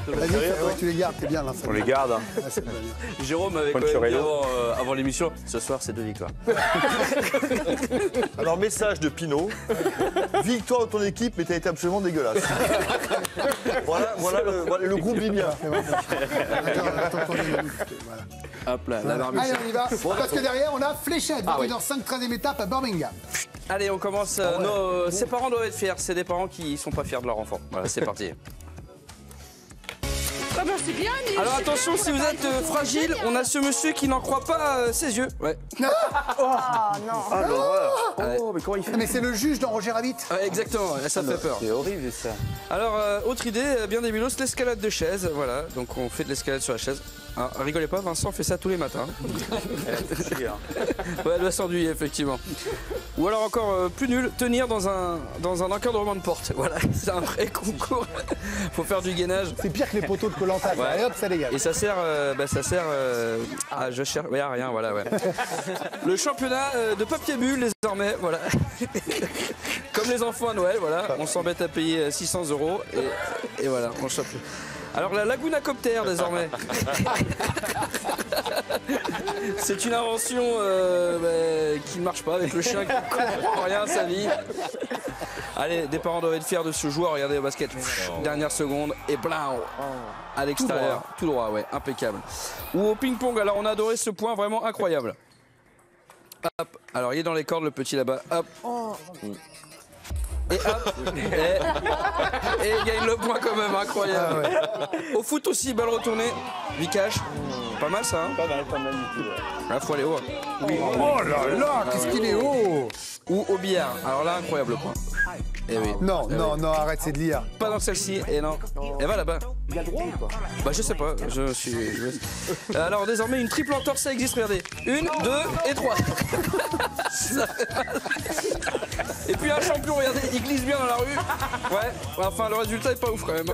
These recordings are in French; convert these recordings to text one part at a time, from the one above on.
exactement. Vas-y, tu les gardes, t'es bien là. On les garde. Hein. Ah, c'est bien. Jérôme avait quand même dit avant l'émission, ce soir c'est 2 victoires. Alors, message de Pinot. Victoire de ton équipe, mais t'as été absolument dégueulasse. voilà le groupe vit bien. Attends, voilà. Hop là, la barbe. Allez, on y va. Parce que derrière, on a Fléchette, 21h05, 13e étape à Birmingham. Allez, on commence. Ses parents doivent être fiers. C'est des parents qui sont pas fiers de leur enfant. Voilà, c'est parti. Ah bah c'est bien, mais Alors attention, si vous êtes fragile, on a ce monsieur qui n'en croit pas ses yeux. Ouais. Ah non. Ah, l'horreur. Oh, mais comment il fait? Mais c'est le juge dans Roger Rabbit. Ouais, exactement, ça fait peur. C'est horrible ça. Alors, autre idée, bien débilos, l'escalade de chaise. Voilà, donc on fait de l'escalade sur la chaise. Ah, rigolez pas, Vincent fait ça tous les matins. Ouais, elle doit s'ennuyer, effectivement. Ou alors encore plus nul, tenir dans un encadrement de porte. Voilà, c'est un vrai concours. Faut faire du gainage. C'est pire que les poteaux de Koh-Lanta. Ouais. Allez hop, ça dégage. Et ça sert, à je cherche, ouais, rien, voilà, ouais. Le championnat de papier bulle désormais, voilà. Comme les enfants à Noël, voilà, on s'embête à payer 600 € et voilà, on chope. Alors la Laguna Copter désormais. C'est une invention qui ne marche pas avec le chien qui ne comprend rien à sa vie. Allez, des parents doivent être fiers de ce joueur. Regardez au basket. Dernière seconde et blam à l'extérieur. Tout droit, ouais, impeccable. Ou au ping-pong. Alors on a adoré ce point vraiment incroyable. Hop. Alors il est dans les cordes le petit là-bas. Hop. Et hop, et il gagne le point quand même, incroyable. Ah ouais. Au foot aussi, balle retournée, Vicage. Pas mal ça, hein? Pas mal du tout. Là, faut aller haut. Oui. Oh là là, qu'est-ce qu'il est haut! Ou au billard. Alors là, incroyable le point. Eh oui. Non, non, arrête, c'est de l'IA. Pas dans celle-ci, et non. Elle va là-bas. Il a droit ou pas? Bah je sais pas, Alors désormais une triple entorse ça existe, regardez. 1, 2 et 3. Ça fait mal. Et puis un champion, regardez, il glisse bien dans la rue. Ouais, enfin le résultat est pas ouf quand même.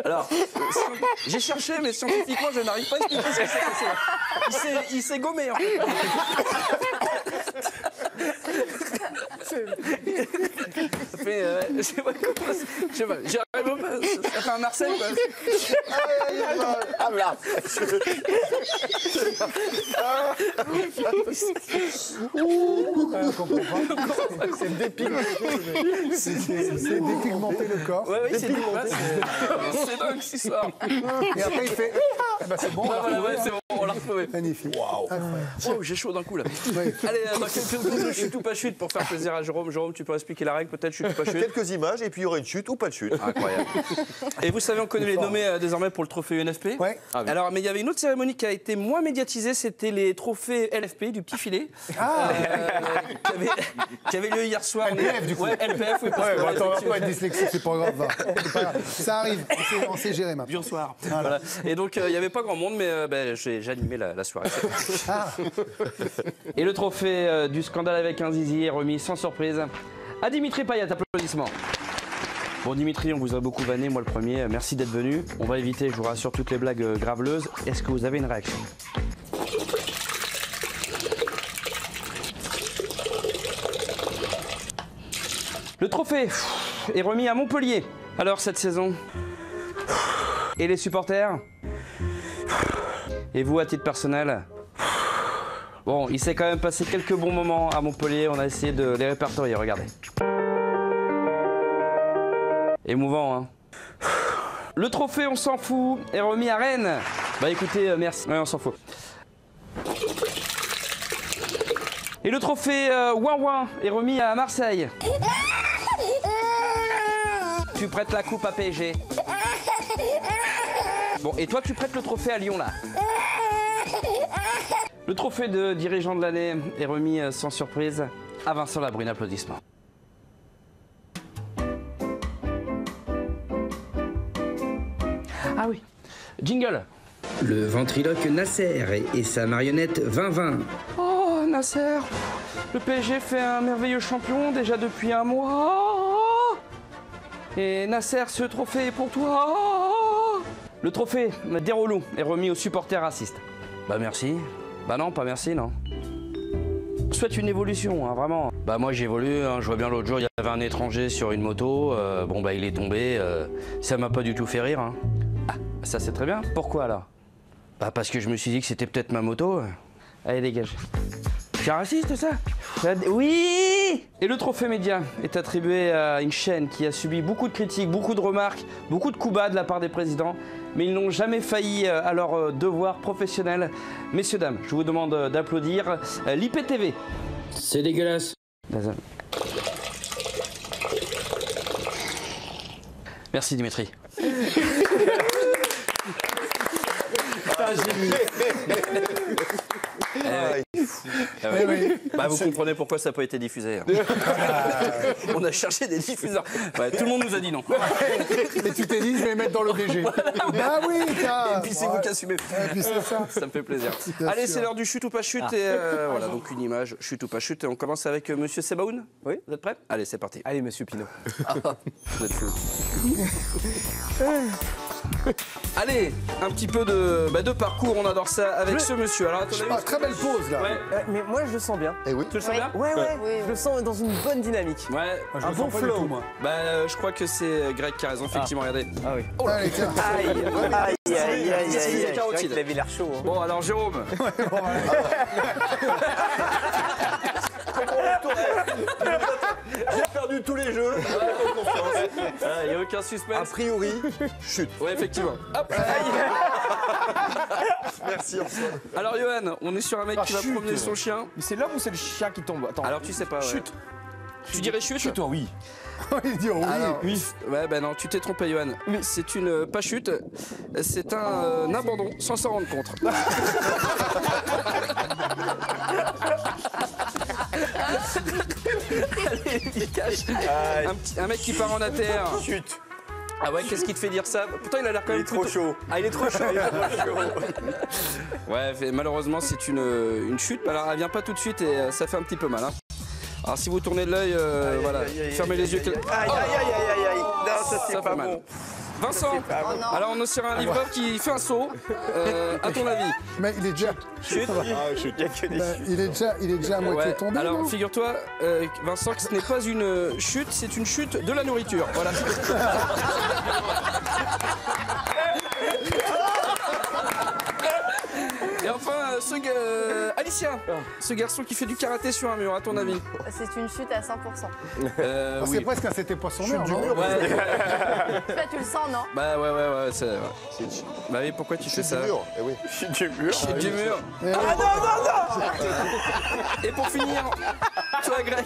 Alors, j'ai cherché, mais scientifiquement, je n'arrive pas à expliquer ce que c'est. Il s'est gommé, en fait. Ça fait, je sais pas comment, je sais pas, j'arrive pas, ça fait un Marseille, quoi. Ah là. On comprend pas. C'est dépigmenté. C'est dépigmenter le corps. Ouais, oui, c'est dingue, cette histoire. Et après, il fait. Eh ben, c'est bon. Voilà, ouais, c'est bon, on l'a retrouvé. Magnifique. Waouh. Wow, j'ai chaud d'un coup là. Oui. Allez, dans quelques secondes, chute ou pas chute pour faire plaisir à Jérôme. Jérôme, tu peux expliquer la règle peut-être, chute ou pas chute? Quelques images et puis il y aura une chute ou pas de chute. Incroyable. Et vous savez, on connaît les nommés désormais pour le trophée UNFP. Ouais. Ah, oui. Alors, mais il y avait une autre cérémonie qui a été moins médiatisée, c'était les trophées LFP du petit filet. Qui avait lieu hier soir. LPF, du coup. Ouais, LPF, oui. Ouais, bon, attends, on va pas être dyslexique, c'est pas grave. C'est pas grave. Ça arrive, on sait gérer maintenant. Bonsoir. Voilà. Et donc, il n'y avait pas grand monde, mais j'ai animé la soirée. Ah. Et le trophée du scandale avec un zizi est remis sans surprise à Dimitri Payet. Applaudissements. Bon Dimitri, on vous a beaucoup vanné, moi le premier. Merci d'être venu. On va éviter, je vous rassure, toutes les blagues graveleuses. Est-ce que vous avez une réaction? Le trophée est remis à Montpellier. Alors cette saison, et les supporters, et vous à titre personnel, bon, il s'est quand même passé quelques bons moments à Montpellier. On a essayé de les répertorier, regardez. Émouvant, hein. Le trophée, on s'en fout, est remis à Rennes. Bah écoutez, merci. Ouais, on s'en fout. Et le trophée Ouin Ouin est remis à Marseille. Tu prêtes la coupe à PSG. Bon, et toi, tu prêtes le trophée à Lyon, là. Le trophée de dirigeant de l'année est remis sans surprise à Vincent Labrune. Applaudissements. Ah oui, jingle. Le ventriloque Nasser et sa marionnette 2020. Oh, Nasser, le PSG fait un merveilleux champion déjà depuis un mois. Et Nasser, ce trophée est pour toi. Le trophée Desrolous est remis aux supporters racistes. Bah merci. Bah non, pas merci, non. Ce souhaite une évolution, hein, vraiment. Bah moi j'évolue, hein, je vois bien l'autre jour, il y avait un étranger sur une moto, bon bah il est tombé, ça m'a pas du tout fait rire. Hein. Ah, ça c'est très bien. Pourquoi alors? Bah parce que je me suis dit que c'était peut-être ma moto. Allez dégage. C'est raciste ça? Oui! Et le trophée média est attribué à une chaîne qui a subi beaucoup de critiques, beaucoup de remarques, beaucoup de coups bas de la part des présidents, mais ils n'ont jamais failli à leur devoir professionnel. Messieurs, dames, je vous demande d'applaudir l'IPTV. C'est dégueulasse. Merci Dimitri. Bah, vous comprenez pourquoi ça n'a pas été diffusé. On a cherché des diffuseurs. Ouais, tout le monde nous a dit non. Et tu t'es dit, je vais les mettre dans l'ODG. Bah oui, Et puis c'est vous qui assumez. Et puis c'est ça. Ça me fait plaisir. Allez, c'est l'heure du chute ou pas chute. Et voilà, donc une image, chute ou pas chute. Et on commence avec monsieur Sebaoun. Oui. Vous êtes prêts? Allez, c'est parti. Allez, monsieur Pinot. Vous êtes fou. Allez, un petit peu de parcours, on adore ça avec ce monsieur. Alors, à ton avis, Très belle pause là. ouais. Mais moi, je le sens bien. Eh oui. Tu le sens bien? Ouais. Oui, Je le sens dans une bonne dynamique. Ouais. Je Un le bon sens pas du flow. tout, moi. Bah, je crois que c'est Greg qui a raison, effectivement, regardez. Ah oui. Allez, tiens. C'est carotide. Il avait l'air chaud. Hein. Bon, alors Jérôme. J'ai perdu tous les jeux. Il n'y a aucun suspense. A priori, chute. Ouais, effectivement. Hop. Merci Antoine. Alors, Johan, on est sur un mec qui va chute. promener son chien. Mais c'est l'homme ou c'est le chien qui tombe? Attends. Alors, tu sais pas, ouais. Chute. Tu dirais chute? Chute, oui. Il dit oui. Alors, ouais, ben non, tu t'es trompé, Johan. C'est une pas chute, c'est un abandon sans s'en rendre compte. Allez, il cache. Un mec qui part en ATR. Chute. Ah ouais, qu'est-ce qui te fait dire ça? Pourtant, il a l'air quand même Il est trop chaud. Ah, il est trop chaud. Ouais, malheureusement, c'est une chute. Alors, elle vient pas tout de suite et ça fait un petit peu mal. Hein. Alors, si vous tournez de l'œil, voilà, fermez les yeux. Aïe. Non, ça c'est Ça pas fait mal. bon. Vincent, alors on est sur un livreur qui fait un saut. À ton avis? Mais il est déjà. Chute. Il est déjà à moitié Ouais. tombé. Alors non figure-toi, Vincent, que ce n'est pas une chute, c'est une chute de la nourriture. Voilà. Et enfin, Alicia, ce garçon qui fait du karaté sur un mur, à ton avis? C'est une chute à 100%. C'est Oui. presque un c'était poissonneur, non? Ouais. Là, tu le sens, non? Bah ouais, c'est... Ouais. Bah oui, pourquoi tu fais ça? Chute du mur. Eh oui. Chute du mur. Chute du mur. Et pour finir, toi Greg.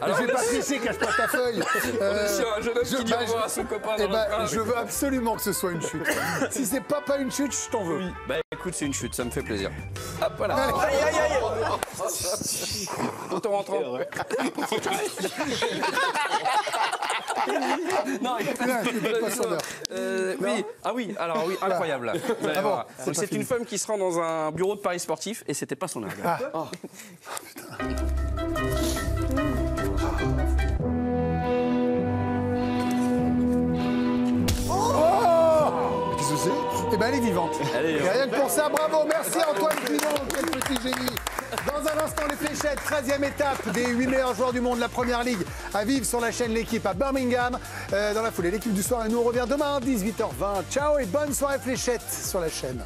Alors, Je vais pas tricher, cache pas ta feuille. on est sur un jeune homme qui dit bah, au revoir à son copain Eh dans le ben, train. je veux absolument que ce soit une chute. Si c'est pas une chute, je t'en veux. Bah écoute, c'est une chute, ça me fait plaisir. Hop, voilà. Pour ton rentrant. Non, c'est poissonneur. oui, ah oui, alors oui, incroyable. Vous allez Ah bon, voir. c'est Donc, pas c'est fini. une femme qui se rend dans un bureau de paris sportif et c'était pas son heure. Qu'est-ce que c'est? Eh ben, elle est vivante. Allez, Et rien que pour ça, bravo, merci Antoine Pinot, quel petit génie. Dans un instant, les fléchettes, 13e étape des 8 meilleurs joueurs du monde de la Première Ligue à vivre sur la chaîne L'équipe à Birmingham. Dans la foulée, l'équipe du soir, et nous on revient demain, 18h20. Ciao et bonne soirée fléchettes sur la chaîne.